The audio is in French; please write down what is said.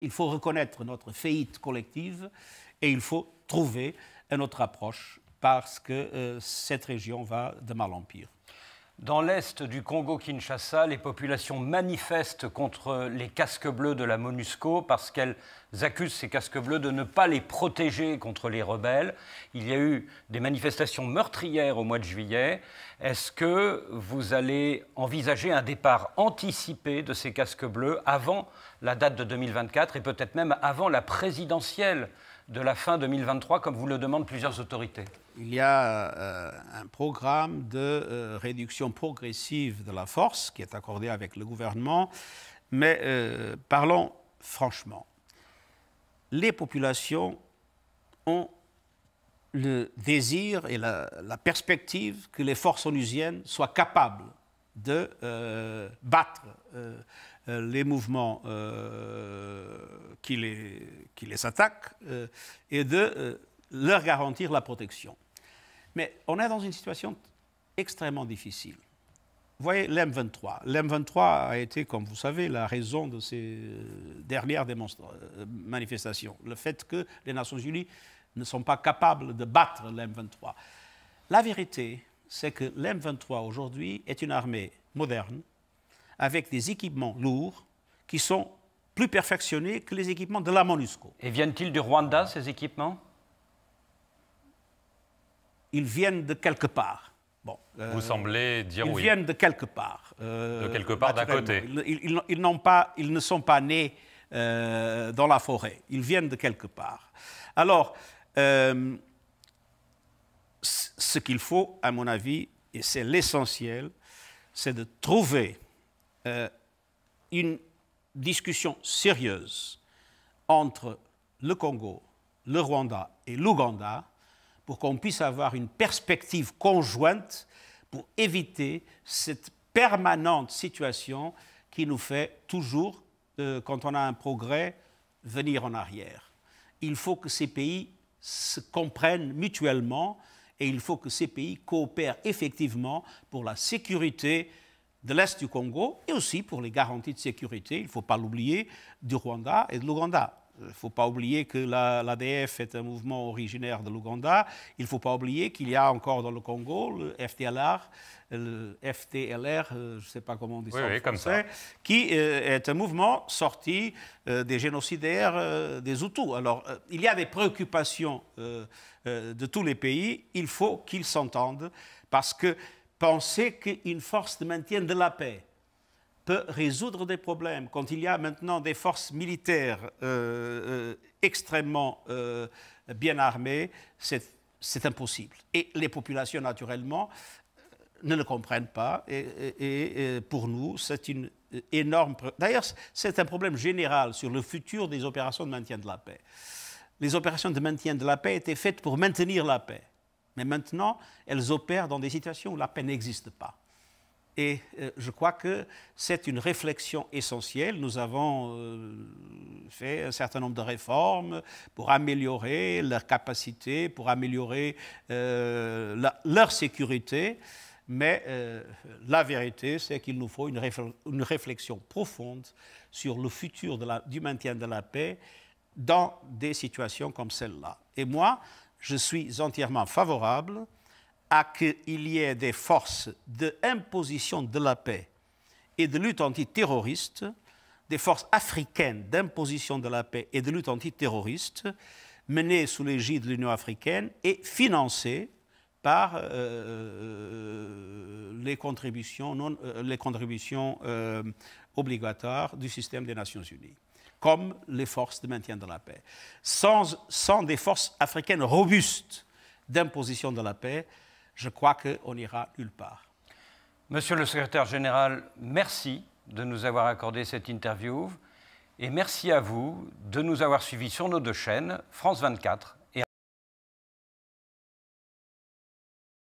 Il faut reconnaître notre faillite collective et il faut trouver une autre approche parce que cette région va de mal en pire. Dans l'est du Congo-Kinshasa, les populations manifestent contre les casques bleus de la MONUSCO parce qu'elles accusent ces casques bleus de ne pas les protéger contre les rebelles. Il y a eu des manifestations meurtrières au mois de juillet. Est-ce que vous allez envisager un départ anticipé de ces casques bleus avant la date de 2024 et peut-être même avant la présidentielle de la fin 2023, comme vous le demandent plusieurs autorités? Il y a un programme de réduction progressive de la force qui est accordé avec le gouvernement, mais parlons franchement. Les populations ont le désir et la perspective que les forces onusiennes soient capables de battre les mouvements qui les attaquent et de leur garantir la protection. Mais on est dans une situation extrêmement difficile. Vous voyez, l'M23. L'M23 a été, comme vous savez, la raison de ces dernières manifestations. Le fait que les Nations Unies ne sont pas capables de battre l'M23. La vérité, c'est que l'M23 aujourd'hui est une armée moderne, avec des équipements lourds qui sont plus perfectionnés que les équipements de la MONUSCO. Et viennent-ils du Rwanda, ces équipements ? Ils viennent de quelque part. Bon, vous semblez dire oui. Ils viennent de quelque part. De quelque part d'à côté. Ils ne sont pas nés dans la forêt. Ils viennent de quelque part. Alors, ce qu'il faut, à mon avis, et c'est l'essentiel, c'est de trouver une discussion sérieuse entre le Congo, le Rwanda et l'Ouganda pour qu'on puisse avoir une perspective conjointe pour éviter cette permanente situation qui nous fait toujours, quand on a un progrès, venir en arrière. Il faut que ces pays se comprennent mutuellement et il faut que ces pays coopèrent effectivement pour la sécurité de l'Est du Congo et aussi pour les garanties de sécurité, il ne faut pas l'oublier, du Rwanda et de l'Ouganda. Il ne faut pas oublier que l'ADF est un mouvement originaire de l'Ouganda. Il ne faut pas oublier qu'il y a encore dans le Congo le FDLR, je ne sais pas comment on dit ça en français, qui est un mouvement sorti des génocidaires des Hutus. Alors, il y a des préoccupations de tous les pays. Il faut qu'ils s'entendent parce que penser qu'une force de maintien de la paix peut résoudre des problèmes quand il y a maintenant des forces militaires extrêmement bien armées, c'est impossible. Et les populations, naturellement, ne le comprennent pas. Et pour nous, c'est une énorme... D'ailleurs, c'est un problème général sur le futur des opérations de maintien de la paix. Les opérations de maintien de la paix étaient faites pour maintenir la paix. Mais maintenant, elles opèrent dans des situations où la paix n'existe pas. Et je crois que c'est une réflexion essentielle. Nous avons fait un certain nombre de réformes pour améliorer leur capacité, pour améliorer leur sécurité. Mais la vérité, c'est qu'il nous faut une réflexion profonde sur le futur du maintien de la paix dans des situations comme celle-là. Et moi, je suis entièrement favorable à qu'il y ait des forces d'imposition de la paix et de lutte antiterroriste, des forces africaines d'imposition de la paix et de lutte antiterroriste, menées sous l'égide de l'Union africaine et financées par les contributions obligatoires du système des Nations Unies, comme les forces de maintien de la paix. Sans des forces africaines robustes d'imposition de la paix, je crois qu'on n'ira nulle part. Monsieur le secrétaire général, merci de nous avoir accordé cette interview et merci à vous de nous avoir suivis sur nos deux chaînes, France 24